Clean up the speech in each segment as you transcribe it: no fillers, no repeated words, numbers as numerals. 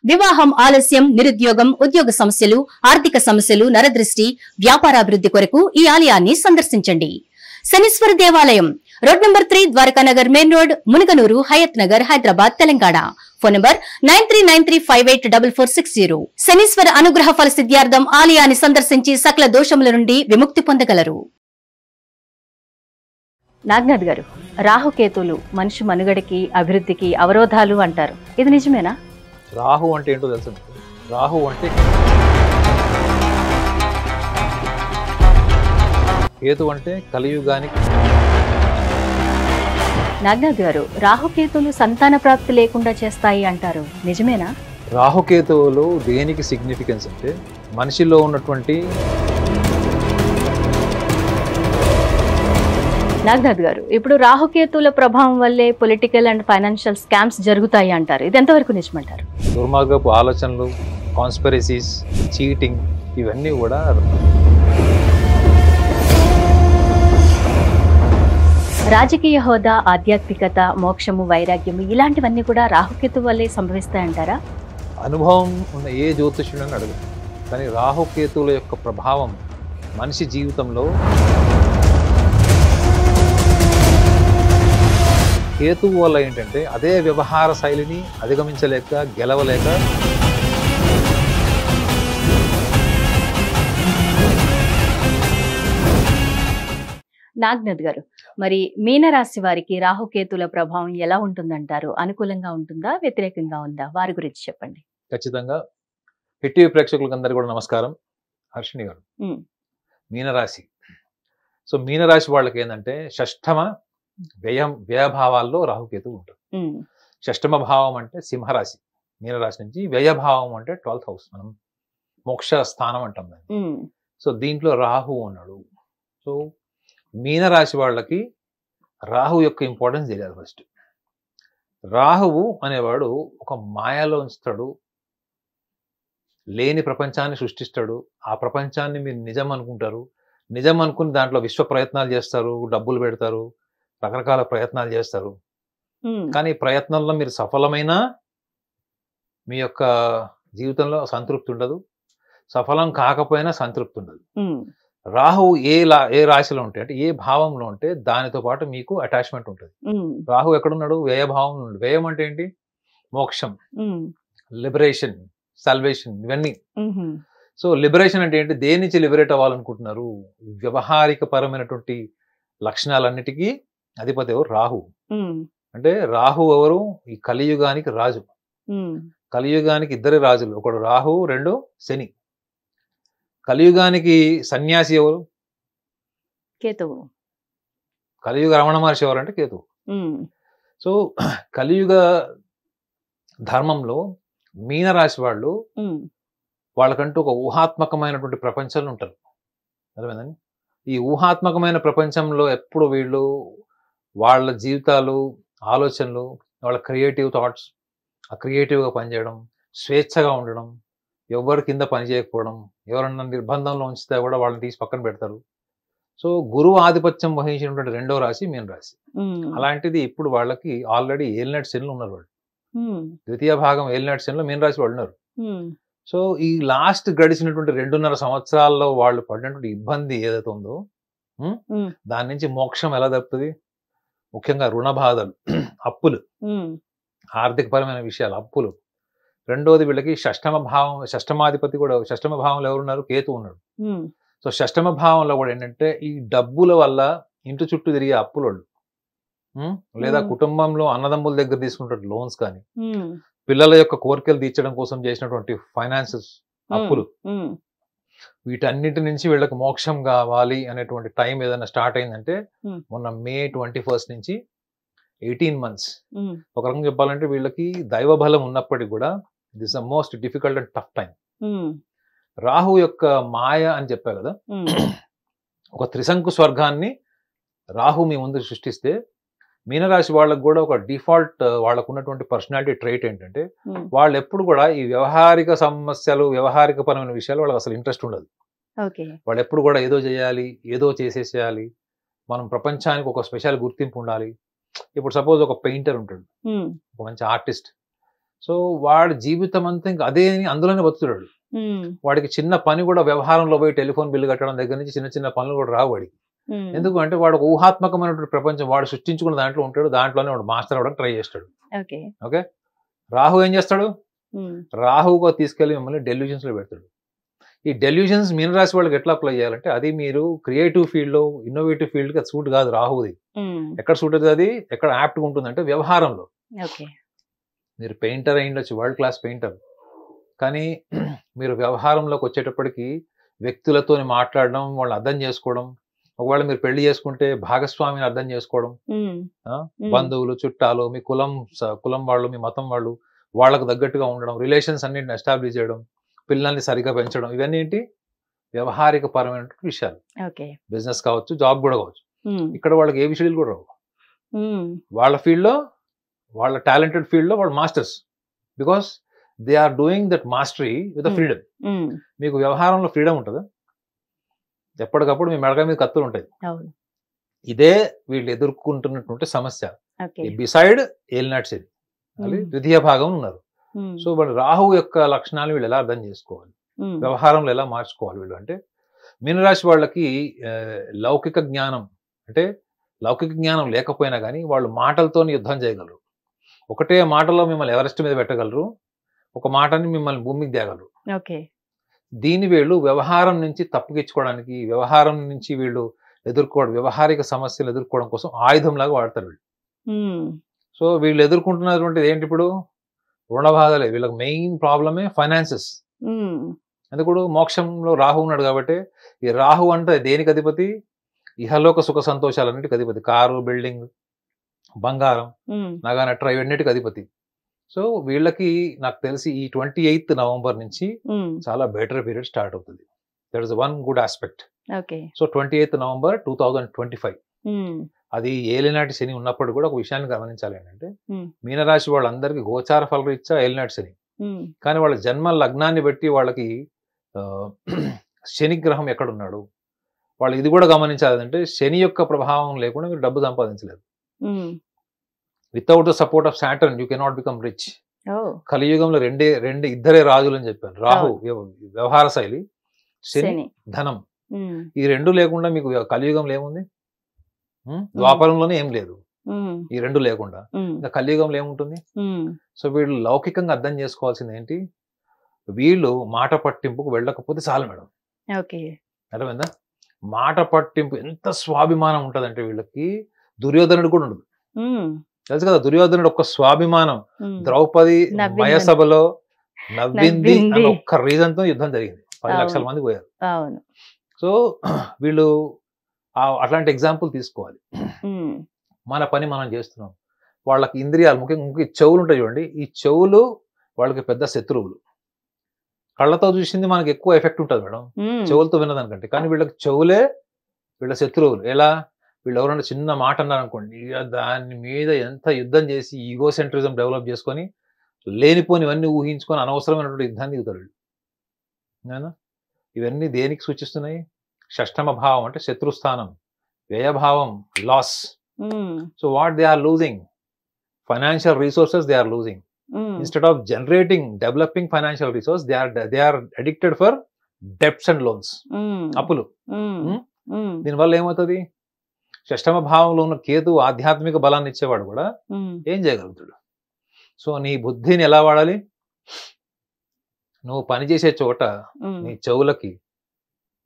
వివాహం ఆలస్యం, నిరుద్యోగం, ఉద్యోగ సమస్యలు, ఆర్థిక సమస్యలు, నరదృష్టి, వ్యాపారాభివృద్ధి కొరకు ఈ ఆలయాన్ని సందర్శించండి. శనీశ్వర దేవాలయం road number 3, Dwarakanagar main road, Munaganuru, Hayath Nagar, Hyderabad, Telangana. Phone number 9393584460. Shanishwara అనుగ్రహ ఫల సిద్ధ్యార్థం ఆలయాన్ని సందర్శించి సకల దోషముల నుండి విముక్తి పొందగలరు. నాగనాథ్ గారు, రాహుకేతులు మనిషి మనుగడకి, అభివృద్ధికి అవరోధాలు అంటారు. ఇది నిజమేనా? రాహు అంటే ఏంటో తెలుసు. రాహు అంటే కేతు అంటే కలియుగానికి. నాగనాథ్ గారు, రాహుకేతులు సంతాన ప్రాప్తి లేకుండా చేస్తాయి అంటారు. నిజమేనా? రాహుకేతువులు దేనికి సిగ్నిఫికెన్స్ అంటే మనిషిలో ఉన్నటువంటి. నాగనాథ్ గారు, ఇప్పుడు రాహుకేతుల ప్రభావం వల్లే పొలిటికల్ అండ్ ఫైనాన్షియల్ స్కామ్స్ జరుగుతాయి అంటారు. ఇది ఎంతవరకు నిజమంటారు? దుర్మార్గపు ఆలోచనలు, కాన్స్పిరసీస్, చీటింగ్, ఇవన్నీ కూడా రాజకీయ హోదా, ఆధ్యాత్మికత, మోక్షము, వైరాగ్యము ఇలాంటివన్నీ కూడా రాహుకేతు వల్లే సంభవిస్తాయంటారా? అనుభవం ఉన్న ఏ జ్యోతిష్యుడని అడగదు, కానీ రాహుకేతువుల యొక్క ప్రభావం మనిషి జీవితంలో. కేతువు వల్ల ఏంటంటే అదే వ్యవహార శైలిని అధిగమించలేక, గెలవలేక నాగనాథ్ గారు, మరి మీనరాశి వారికి రాహుకేతుల ప్రభావం ఎలా ఉంటుందంటారు? అనుకూలంగా ఉంటుందా, వ్యతిరేకంగా ఉందా? వారి గురించి చెప్పండి. ఖచ్చితంగా. హిట్టివి ప్రేక్షకులకు అందరికీ కూడా నమస్కారం. హర్షిణి గారు, మీనరాశి. సో మీనరాశి వాళ్ళకి ఏంటంటే షష్ఠమ వ్యయభావాల్లో రాహుకేతు ఉంటుంది. షష్ఠమ భావం అంటే సింహరాశి, మీనరాశి నుంచి. వ్యయభావం అంటే 12th హౌస్, మనం మోక్ష స్థానం అంటాం దాన్ని. సో దీంట్లో రాహు ఉన్నాడు. సో మీనరాశి వాళ్ళకి రాహు యొక్క ఇంపార్టెన్స్ తెలియాలి. ఫస్ట్ రాహువు అనేవాడు ఒక మాయలో ఉంచుతాడు, లేని ప్రపంచాన్ని సృష్టిస్తాడు. ఆ ప్రపంచాన్ని మీరు నిజం అనుకుంటారు, నిజం అనుకుని దాంట్లో విశ్వ ప్రయత్నాలు చేస్తారు, డబ్బులు పెడతారు, రకరకాల ప్రయత్నాలు చేస్తారు. కానీ ప్రయత్నంలో మీరు సఫలమైనా మీ యొక్క జీవితంలో సంతృప్తి ఉండదు, సఫలం కాకపోయినా సంతృప్తి ఉండదు. రాహు ఏ రాశిలో ఉంటే, అంటే ఏ భావంలో ఉంటే దానితో పాటు మీకు అటాచ్మెంట్ ఉంటుంది. రాహు ఎక్కడున్నాడు? వ్యయభావం ఉన్నాడు. వ్యయం అంటే ఏంటి? మోక్షం, లిబరేషన్, సల్వేషన్, ఇవన్నీ. సో లిబరేషన్ అంటే ఏంటి? దేని నుంచి లిబరేట్ అవ్వాలనుకుంటున్నారు? వ్యవహారిక పరమైనటువంటి లక్షణాలన్నిటికీ అధిపతి ఎవరు? రాహు. అంటే రాహు ఎవరు? ఈ కలియుగానికి రాజు. కలియుగానికి ఇద్దరు రాజులు, ఒకడు రాహు, రెండు శని. కలియుగానికి సన్యాసి ఎవరు? కేతువు. కలియుగ రమణ మహర్షి ఎవరంటే కేతువు. సో కలియుగ ధర్మంలో మీనరాశి వాళ్ళు వాళ్ళకంటూ ఒక ఊహాత్మకమైనటువంటి ప్రపంచంలో ఉంటారు. అర్థమైందండి? ఈ ఊహాత్మకమైన ప్రపంచంలో ఎప్పుడు వీళ్ళు వాళ్ళ జీవితాలు, ఆలోచనలు, వాళ్ళ క్రియేటివ్ థాట్స్, ఆ క్రియేటివ్గా పనిచేయడం, స్వేచ్ఛగా ఉండడం, ఎవరి కింద పని చేయకపోవడం, ఎవరన్నా నిర్బంధంలో ఉంచితే కూడా వాళ్ళని తీసి పక్కన పెడతారు. సో గురువు ఆధిపత్యం వహించినటువంటి రెండో రాశి మీన రాశి. అలాంటిది ఇప్పుడు వాళ్ళకి ఆల్రెడీ ఏలినాటి శనులు ఉన్నారు. వాళ్ళు ద్వితీయ భాగం ఏలినాటి శనులు మీన రాశి వాళ్ళు ఉన్నారు. సో ఈ లాస్ట్ గడిచినటువంటి 2.5 సంవత్సరాల్లో వాళ్ళు పడినటువంటి ఇబ్బంది ఏదైతే ఉందో దాని నుంచి మోక్షం ఎలా దొరుకుతుంది? ముఖ్యంగా రుణ బాధలు, అప్పులు, ఆర్థిక పరమైన విషయాలు, అప్పులు. రెండోది వీళ్ళకి షష్టమాధిపతి కూడా, షష్టమ భావంలో ఎవరున్నారు? కేతు ఉన్నాడు. సో షష్టమ భావంలో కూడా ఏంటంటే ఈ డబ్బుల వల్ల ఇంటి చుట్టూ తిరిగే అప్పులు, లేదా కుటుంబంలో అన్నదమ్ముల దగ్గర తీసుకుంటే లోన్స్ కానీ, పిల్లల యొక్క కోరికలు తీర్చడం కోసం చేసినటువంటి ఫైనాన్సెస్, అప్పులు, వీటన్నిటి నుంచి వీళ్ళకి మోక్షం కావాలి అనేటువంటి టైం ఏదైనా స్టార్ట్ అయిందంటే మొన్న May 21 నుంచి 18 months. ఒక రకంగా చెప్పాలంటే వీళ్ళకి దైవ బలం ఉన్నప్పటికీ కూడా this the most difficult and tough time. Rahu యొక్క మాయ అని చెప్పా కదా, ఒక త్రిశంకు స్వర్గాన్ని రాహు మీ ముందు సృష్టిస్తే మీనరాశి వాళ్ళకు కూడా ఒక డిఫాల్ట్ వాళ్ళకు ఉన్నటువంటి పర్సనాలిటీ ట్రైట్ ఏంటంటే వాళ్ళు ఎప్పుడు కూడా ఈ వ్యవహారిక సమస్యలు, వ్యవహారిక పరమైన విషయాలు వాళ్ళకి అసలు ఇంట్రెస్ట్ ఉండదు. వాళ్ళు ఎప్పుడు కూడా ఏదో చేయాలి, ఏదో చేసేసేయాలి, మనం ప్రపంచానికి ఒక స్పెషల్ గుర్తింపు ఉండాలి. ఇప్పుడు సపోజ్ ఒక పెయింటర్ ఉంటాడు, ఒక మంచి ఆర్టిస్ట్. సో వాడి జీవితం అంతా ఇంకా అదే అందులోనే బతుకుతాడు. వాడికి చిన్న పని కూడా వ్యవహారంలో పోయి టెలిఫోన్ బిల్లు కట్టడం దగ్గర నుంచి చిన్న చిన్న పనులు కూడా రావు వాడికి. ఎందుకు అంటే వాడు ఒక ఊహాత్మకమైనటువంటి ప్రపంచం వాడు సృష్టించుకున్న దాంట్లో ఉంటాడు, దాంట్లోనే వాడు మాస్టర్ అవ్వడానికి ట్రై చేస్తాడు. ఓకే, రాహు ఏం చేస్తాడు? రాహుగా తీసుకెళ్లి మిమ్మల్ని డెల్యూజన్స్ లో పెడతాడు. ఈ డెల్యూజన్స్ మీనరాశి వాళ్ళకి ఎట్లా అప్లై చేయాలంటే, అది మీరు క్రియేటివ్ ఫీల్డ్ లో, ఇన్నోవేటివ్ ఫీల్డ్ కి సూట్ కాదు రాహుది. ఎక్కడ సూట్ అవుతుంది, అది ఎక్కడ యాప్ట్ గా ఉంటుంది అంటే వ్యవహారంలో. మీరు పెయింటర్ అయి ఉండొచ్చు, వరల్డ్ క్లాస్ పెయింటర్, కానీ మీరు వ్యవహారంలోకి వచ్చేటప్పటికి వ్యక్తులతో మాట్లాడడం, వాళ్ళని అర్థం చేసుకోవడం, ఒకవేళ మీరు పెళ్లి చేసుకుంటే భాగస్వామిని అర్థం చేసుకోవడం, బంధువులు, చుట్టాలు, మీ కులం వాళ్ళు, మీ మతం వాళ్ళు, వాళ్ళకు తగ్గట్టుగా ఉండడం, రిలేషన్స్ అన్నింటిని ఎస్టాబ్లిష్ చేయడం, పిల్లల్ని సరిగా పెంచడం, ఇవన్నీ ఏంటి వ్యవహారిక పరమైన విషయాలు. బిజినెస్ కావచ్చు, జాబ్ కూడా కావచ్చు. ఇక్కడ వాళ్ళకి ఏ విషయాలు కూడా రావు. వాళ్ళ ఫీల్డ్ లో, వాళ్ళ టాలెంటెడ్ ఫీల్డ్ లో వాళ్ళు masters, because they are doing that mastery with freedom. మీకు వ్యవహారంలో ఫ్రీడమ్ ఉంటుంది, ఎప్పటికప్పుడు మీ మెడక మీద కత్తులు ఉంటాయి. ఇదే వీళ్ళు ఎదుర్కొంటున్నటువంటి సమస్య. బిసైడ్ ఏలినాటి శని, అది ద్వితీయ భాగం ఉన్నారు. సో వాళ్ళు రాహు యొక్క లక్షణాలు వీళ్ళు ఎలా అర్థం చేసుకోవాలి, వ్యవహారంలో ఎలా మార్చుకోవాలి వీళ్ళు అంటే, మీనరాశి వాళ్ళకి లౌకిక జ్ఞానం అంటే, లౌకిక జ్ఞానం లేకపోయినా కానీ వాళ్ళు మాటలతో యుద్ధం చేయగలరు. ఒకటే మాటలో మిమ్మల్ని ఎవరెస్ట్ మీద పెట్టగలరు, ఒక మాటని మిమ్మల్ని భూమికి తేగలరు. దీన్ని వీళ్ళు వ్యవహారం నుంచి తప్పుకిచ్చుకోవడానికి, వ్యవహారం నుంచి వీళ్ళు ఎదుర్కోవడం, వ్యవహారిక సమస్యలు ఎదుర్కోవడం కోసం ఆయుధంలాగా వాడతారు వీళ్ళు. సో వీళ్ళు ఎదుర్కొంటున్నటువంటిది ఏంటి? ఇప్పుడు రుణ బాధలే వీళ్ళకి మెయిన్ ప్రాబ్లమే, ఫైనాన్సెస్. ఎందుకు? మోక్షంలో రాహు ఉన్నాడు కాబట్టి. ఈ రాహు అంటే దేనికి అధిపతి? ఇహలోక సుఖ సంతోషాలన్నిటికి అధిపతి. కారు, బిల్డింగ్, బంగారం, నగా నట్ర ఇవన్నిటికి అధిపతి. సో వీళ్ళకి నాకు తెలిసి ఈ 28th నవంబర్ నుంచి చాలా బెటర్ పీరియడ్ స్టార్ట్ అవుతుంది. That is one good aspect. So 28th November 2025 అది ఏలినాటి శని ఉన్నప్పుడు కూడా ఒక విషయాన్ని గమనించాలి ఏంటంటే, మీనరాశి వాళ్ళందరికీ గోచార ఫలరీత్యా ఏలినాటి శని, కానీ వాళ్ళ జన్మ లగ్నాన్ని బట్టి వాళ్ళకి శని గ్రహం ఎక్కడున్నాడు వాళ్ళు ఇది కూడా గమనించాలంటే, శని యొక్క ప్రభావం లేకుండా మీరు డబ్బు సంపాదించలేదు. Without the support of Saturn you cannot become rich. కలియుగంలో ఇద్దరే రాజులు అని చెప్పాను. రాహు వ్యవహార శైలి, శని ధనం. ఈ రెండు లేకుండా మీకు కలియుగంలో ఏముంది? ద్వాపరంలోనే ఏం లేదు. ఈ రెండు లేకుండా ఇంకా కలియుగంలో ఏముంటుంది? సో వీళ్ళు లౌకికంగా అర్థం చేసుకోవాల్సింది ఏంటి, వీళ్ళు మాట పట్టింపుకు వెళ్ళకపోతే చాలు మేడం. అర్థమైందా? మాట పట్టింపు ఎంత స్వాభిమానం ఉంటదంటే వీళ్ళకి, దుర్యోధనుడు కూడా ఉండదు. తెలుసు కదా, దుర్యోధనుడు ఒక్క స్వాభిమానం, ద్రౌపది మయసభలో నవ్వింది అని ఒక్క రీజన్ తో యుద్ధం జరిగింది, 10 లక్షల మంది పోయారు. సో వీళ్ళు అట్లాంటి ఎగ్జాంపుల్ తీసుకోవాలి. మన పని మనం చేస్తున్నాం, వాళ్ళకి ఇంద్రియాలు, ముఖ్యంగా చెవులు ఉంటాయి చూడండి, ఈ చెవులు వాళ్ళకి పెద్ద శత్రువులు. కళ్ళతో చూసింది మనకి ఎక్కువ ఎఫెక్ట్ ఉంటుంది మేడం, చెవులతో విన్నదానికంటే. కానీ వీళ్ళకి చెవులే వీళ్ళ శత్రువులు. ఎలా? వీళ్ళు ఎవరైనా చిన్న మాట అన్నారనుకోండి, దాని మీద ఎంత యుద్ధం చేసి ఈగో సెంట్రిజం డెవలప్ చేసుకొని లేనిపోనివన్నీ ఊహించుకొని అనవసరమైనటువంటి యుద్ధాన్ని దిగుతారు వీళ్ళు. ఇవన్నీ దేనికి సూచిస్తున్నాయి? షష్టమ భావం అంటే శత్రుస్థానం, వ్యయభావం, loss. So what they are losing? Financial resources they are losing. Instead of generating, developing financial resource, they are addicted for debts and loans. అప్పులు. దీనివల్ల ఏమవుతుంది? షష్టమ భావంలో ఉన్న కేతు ఆధ్యాత్మిక బలాన్ని ఇచ్చేవాడు కూడా ఏం చేయగలుగుతాడు? సో నీ బుద్ధిని ఎలా వాడాలి? నువ్వు పనిచేసే చోట నీ చెవులకి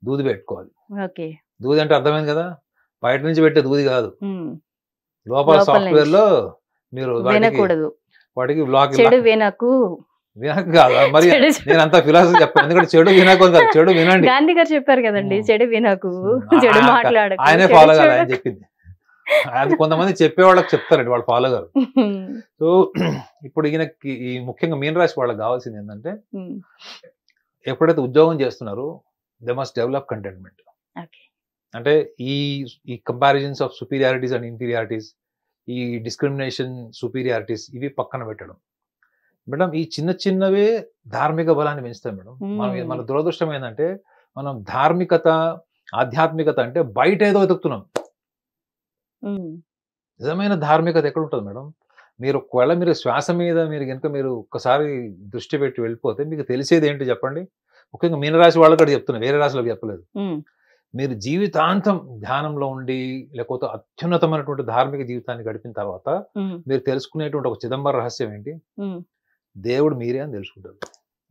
దూది పెట్టుకోవాలి. దూది అంటే అర్థమైంది కదా, బయట నుంచి పెట్టే దూది కాదు, లోపల సాఫ్ట్వేర్ లో మీరు వాటికి బ్లాక్ వినకు కాదు. మరి నేను అంత ఫిలాసఫీ చెప్పాను, ఎందుకంటే చెడు వినకు కాదు, చెడు వినండి. గాంధీ గారు చెప్పారు కదండి, చెడు వినకు, చెడు మాట్లాడకు. ఆయనే ఫాలో కాదు, ఆయన చెప్పింది. అది కొంతమంది చెప్పేవాళ్ళకి చెప్తారండి, వాళ్ళు ఫాలో గారు. సో ఇప్పుడు ఈయనకి ఈ ముఖ్యంగా మీనరాశి వాళ్ళకి కావాల్సింది ఏంటంటే, ఎప్పుడైతే ఉద్యోగం చేస్తున్నారో దే మస్ట్ డెవలప్ కంటెంట్మెంట్. అంటే ఈ కంపారిజన్స్ ఆఫ్ సుపీరియారిటీస్ అండ్ ఇన్ఫీరియారిటీస్, ఈ డిస్క్రిమినేషన్, సుపీరియారిటీస్, ఇవి పక్కన పెట్టడం. మేడం ఈ చిన్న చిన్నవే ధార్మిక బలాన్ని పెంచుతాయి మేడం. మన దురదృష్టం ఏంటంటే, మనం ధార్మికత, ఆధ్యాత్మికత అంటే బయట ఏదో వెతుకుతున్నాం. నిజమైన ధార్మికత ఎక్కడ ఉంటుంది మేడం? మీరు ఒకవేళ మీరు శ్వాస మీద మీరు ఒక్కసారి దృష్టి పెట్టి వెళ్ళిపోతే మీకు తెలిసేది ఏంటి చెప్పండి? ముఖ్యంగా మీనరాశి వాళ్ళకి కూడా చెప్తున్నా, వేరే రాశులకు చెప్పలేదు. మీరు జీవితాంతం ధ్యానంలో ఉండి లేకపోతే అత్యున్నతమైనటువంటి ధార్మిక జీవితాన్ని గడిపిన తర్వాత మీరు తెలుసుకునేటువంటి ఒక చిదంబర రహస్యం ఏంటి? దేవుడు మీరే అని తెలుసుకుంటారు.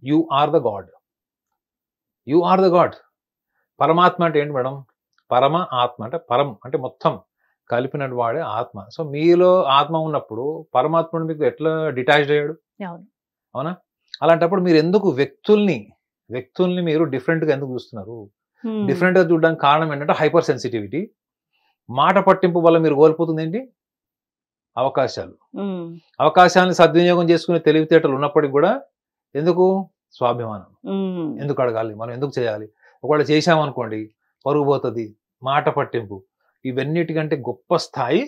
You are the god. You are the god. పరమాత్మ అంటే ఏంటి మేడం? పరమ ఆత్మ అంటే పరం అంటే మొత్తం కలిపినట్టు వాడే ఆత్మ. సో మీలో ఆత్మ ఉన్నప్పుడు పరమాత్ముడు మీకు ఎట్లా డిటాచ్డ్ అయ్యాడు? అవునా? అలాంటప్పుడు మీరు ఎందుకు వ్యక్తుల్ని మీరు డిఫరెంట్గా ఎందుకు చూస్తున్నారు? డిఫరెంట్గా చూడడానికి కారణం ఏంటంటే హైపర్ సెన్సిటివిటీ. మాట పట్టింపు వల్ల మీరు కోల్పోతుంది ఏంటి? అవకాశాలను సద్వినియోగం చేసుకునే తెలివితేటలు ఉన్నప్పటికీ కూడా ఎందుకు? స్వాభిమానం. ఎందుకు అడగాలి, మనం ఎందుకు చేయాలి? ఒకవేళ చేశామనుకోండి పరుగు పోతుంది, మాట పట్టింపు. ఇవన్నిటికంటే గొప్ప స్థాయి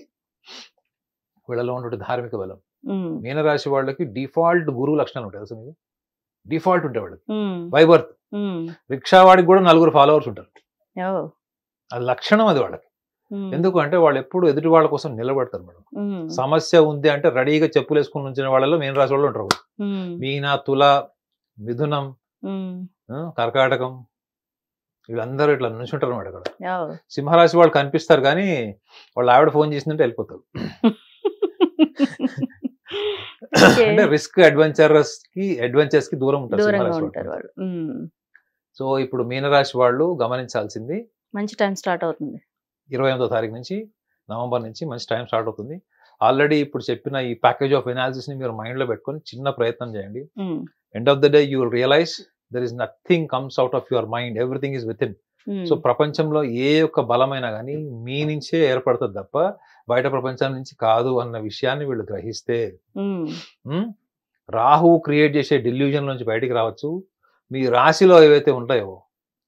వీళ్ళలో ఉన్నటువంటి ధార్మిక బలం. మీనరాశి వాళ్ళకి డిఫాల్ట్ గురువు లక్షణాలు ఉంటాయి అసలు. మీకు డిఫాల్ట్ ఉంటాయి వాళ్ళకి బై బర్త్. రిక్షా వాడికి కూడా 4 ఫాలోవర్స్ ఉంటారు. అది లక్షణం అది వాళ్ళకి. ఎందుకు అంటే వాళ్ళు ఎప్పుడు ఎదుటి వాళ్ళ కోసం నిలబడతారు మేడం. సమస్య ఉంది అంటే రెడీగా చెప్పులు వేసుకుని ఉంచిన వాళ్ళలో మీనరాశి వాళ్ళు ఉంటారు. మీన, తుల, మిథునం, కర్కాటకం వీళ్ళందరూ ఇట్లా నుంచి ఉంటారు అన్నమాట. అక్కడ సింహరాశి వాళ్ళు కనిపిస్తారు కానీ వాళ్ళ ఆవిడ ఫోన్ చేసిందంటే వెళ్ళిపోతారు. అంటే రిస్క్ అడ్వెంచర్స్ కి దూరం ఉంటారు సింహరాశి వాళ్ళు. సో ఇప్పుడు మీనరాశి వాళ్ళు గమనించాల్సింది, మంచి టైం స్టార్ట్ అవుతుంది 28వ తారీఖు నుంచి, నవంబర్ నుంచి మంచి టైం స్టార్ట్ అవుతుంది. ఆల్రెడీ ఇప్పుడు చెప్పిన ఈ ప్యాకేజ్ ఆఫ్ ఎనాలిసిస్ ని మీరు మైండ్ లో పెట్టుకొని చిన్న ప్రయత్నం చేయండి. End of the day you will realise there is nothing comes out of your mind, everything is within. So ప్రపంచంలో ఏ ఒక్క బలమైనా కానీ మీ నుంచే ఏర్పడుతుంది తప్ప బయట ప్రపంచం నుంచి కాదు అన్న విషయాన్ని వీళ్ళు గ్రహిస్తే రాహు క్రియేట్ చేసే డిల్యూజన్ నుంచి బయటికి రావచ్చు. మీ రాశిలో ఏవైతే ఉంటాయో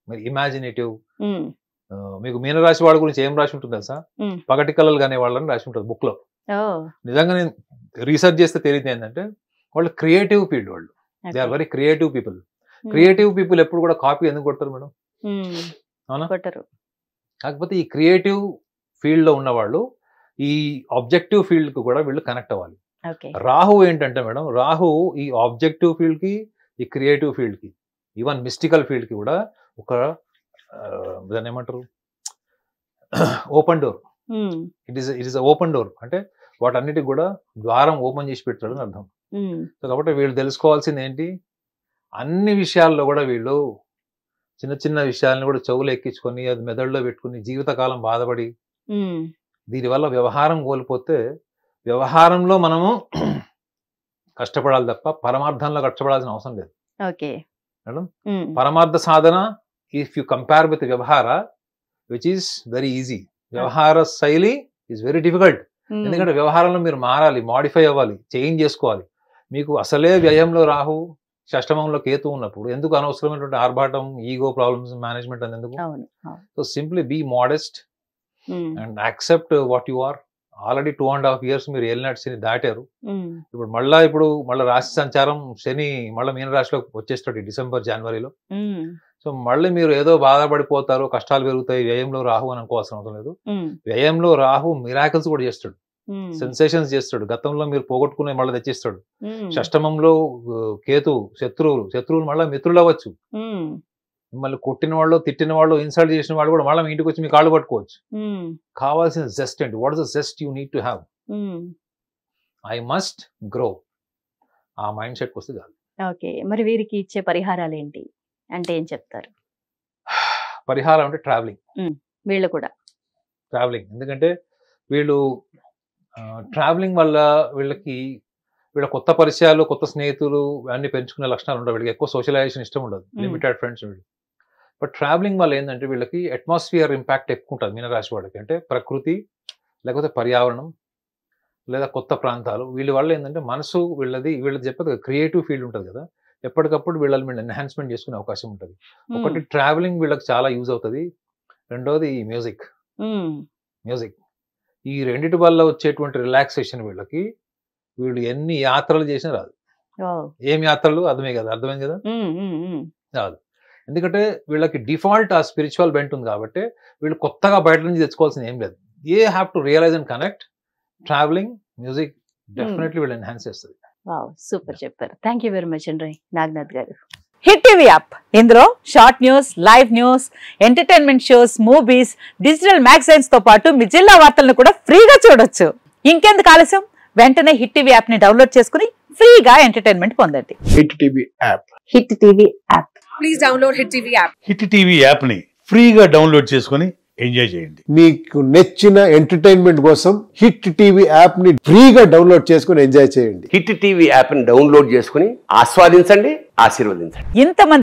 మీరు ఇమాజినేటివ్, మీకు మీనరాశి వాళ్ళ గురించి ఏం రాసి ఉంటుంది తెలుసా? పగటి కళలు కానీ వాళ్ళని రాసి ఉంటుంది బుక్ లో. నిజంగా నేను రీసెర్చ్ చేస్తే తెలియదు ఏంటంటే వాళ్ళు క్రియేటివ్ ఫీల్డ్, వాళ్ళు they are very creative people. Creative people ఎప్పుడు కూడా కాపీ ఎందుకు కొడతారు మేడం? అవునా? కాకపోతే ఈ క్రియేటివ్ ఫీల్డ్ లో ఉన్న వాళ్ళు ఈ ఆబ్జెక్టివ్ ఫీల్డ్ కు కూడా వీళ్ళు కనెక్ట్ అవ్వాలి. రాహు ఏంటంటే మేడం, రాహు ఈ ఆబ్జెక్టివ్ ఫీల్డ్ కి, ఈ క్రియేటివ్ ఫీల్డ్ కి, ఈవెన్ మిస్టికల్ ఫీల్డ్ కి కూడా ఒక దాన్ని ఏమంటారు, open door. It is open door అంటే వాటన్నిటికి కూడా ద్వారం ఓపెన్ చేసి పెడతాడు అని అర్థం. సో కాబట్టి వీళ్ళు తెలుసుకోవాల్సింది ఏంటి, అన్ని విషయాల్లో కూడా వీళ్ళు చిన్న చిన్న విషయాలను కూడా చెవులు ఎక్కించుకొని అది మెదడులో పెట్టుకుని జీవితకాలం బాధపడి దీనివల్ల వ్యవహారం కోల్పోతే వ్యవహారంలో మనము కష్టపడాలి తప్ప పరమార్థంలో కష్టపడాల్సిన అవసరం లేదు మేడం. పరమార్థ సాధన ఇఫ్ యు కంపేర్ విత్ వ్యవహార విచ్ ఈస్ వెరీ ఈజీ, వ్యవహార శైలి ఈజ్ వెరీ డిఫికల్ట్. ఎందుకంటే వ్యవహారంలో మీరు మారాలి, మాడిఫై అవ్వాలి, చేంజ్ చేసుకోవాలి. మీకు అసలే వ్యయంలో రాహు, షష్టమంలో కేతు ఉన్నప్పుడు ఎందుకు అనవసరమైనటువంటి ఆర్భాటం, ఈగో ప్రాబ్లమ్స్, మేనేజ్మెంట్ అని ఎందుకు? So simply be modest and accept what you are. Already 2.5 years మీరు ఏలినాటి శని దాటారు. ఇప్పుడు మళ్ళీ రాశి సంచారం శని మళ్ళీ మీన రాశిలోకి వచ్చేస్తాడు డిసెంబర్, జనవరిలో. సో మళ్ళీ మీరు ఏదో బాధపడిపోతారు, కష్టాలు పెరుగుతాయి, వ్యయంలో రాహు అని అనుకోవాల్సిన అవసరం లేదు. వ్యయంలో రాహు మిరాకిల్స్ కూడా చేస్తాడు, సెన్సేషన్స్ చేస్తాడు. గతంలో మీరు పోగొట్టుకునే మళ్ళీ తెచ్చిస్తాడు. షష్టమంలో కేతు, శత్రువులు మళ్ళీ మిత్రులు అవ్వచ్చు. మిమ్మల్ని కొట్టిన వాళ్ళు, తిట్టిన వాళ్ళు, ఇన్సల్ట్ చేసిన వాళ్ళు కూడా మళ్ళీ మీ ఇంటికి వచ్చి మీ కాళ్ళు పట్టుకోవచ్చు. కావాల్సిన జస్ట్ ఏంటి? What is the just you need to have? I must grow. ఆ మైండ్ సెట్ వస్తే చాలు. ఓకే, మరి వీరికి ఇచ్చే పరిహారాలు ఏంటి అంటే ఏం చెప్తారు? పరిహారం అంటే ట్రావెలింగ్. వీళ్ళు కూడా ట్రావెలింగ్, ఎందుకంటే వీళ్ళు ట్రావెలింగ్ వల్ల వీళ్ళ కొత్త పరిచయాలు, కొత్త స్నేహితులు అన్ని పెంచుకునే లక్షణాలు ఉండవు. వీళ్ళకి ఎక్కువ సోషలైజేషన్ ఇష్టం ఉండదు, లిమిటెడ్ ఫ్రెండ్స్. బట్ ట్రావెలింగ్ వల్ల ఏంటంటే వీళ్ళకి అట్మాస్ఫియర్ ఇంపాక్ట్ ఎక్కువ ఉంటుంది మీనరాశి వాళ్ళకి. అంటే ప్రకృతి, లేకపోతే పర్యావరణం, లేదా కొత్త ప్రాంతాలు. వీళ్ళ వల్ల ఏంటంటే మనసు వీళ్ళది చెప్పదు, క్రియేటివ్ ఫీల్డ్ ఉంటుంది కదా, ఎప్పటికప్పుడు వీళ్ళు ఎన్హాన్స్మెంట్ చేసుకునే అవకాశం ఉంటుంది. ఒకటి ట్రావెలింగ్ వీళ్ళకి చాలా యూజ్ అవుతుంది. రెండోది మ్యూజిక్. ఈ రెండిటి వల్ల వచ్చేటువంటి రిలాక్సేషన్ వీళ్ళు ఎన్ని యాత్రలు చేసినా రాదు. ఏం యాత్రలు అర్థమైంది కదా, రాదు. ఎందుకంటే వీళ్ళకి డిఫాల్ట్ ఆ స్పిరిచువల్ బెంట్ ఉంది కాబట్టి వీళ్ళు కొత్తగా బయట నుంచి తెచ్చుకోవాల్సింది ఏం లేదు. Have to realise and connect. Travelling, music, definitely వీళ్ళు ఎన్హాన్స్ చేస్తుంది. సూపర్ చెప్పారు. థ్యాంక్ యూ వెరీ మచ్ అండి Naganath garu. Hit TV app, ఇందులో short news, live news, entertainment shows, movies, digital magazines తో పాటు మీ జిల్లా వార్తలను కూడా ఫ్రీగా చూడొచ్చు. ఇంకెందుకు ఆలస్యం, వెంటనే హిట్ టీవీ యాప్ ని డౌన్లోడ్ చేసుకుని ఫ్రీగా ఎంటర్టైన్మెంట్ పొందండి. Hit TV app. Hit TV app. Please download Hit TV app. Hit TV app ని ఫ్రీగా డౌన్లోడ్ చేసుకుని ఎంజాయ్ చేయండి. మీకు నచ్చిన ఎంటర్టైన్మెంట్ కోసం హిట్ టీవీ యాప్ ని ఫ్రీగా డౌన్లోడ్ చేసుకుని ఎంజాయ్ చేయండి. హిట్ టీవీ యాప్ ని డౌన్లోడ్ చేసుకుని ఆస్వాదించండి, ఆశీర్వదించండి. ఇంతమంది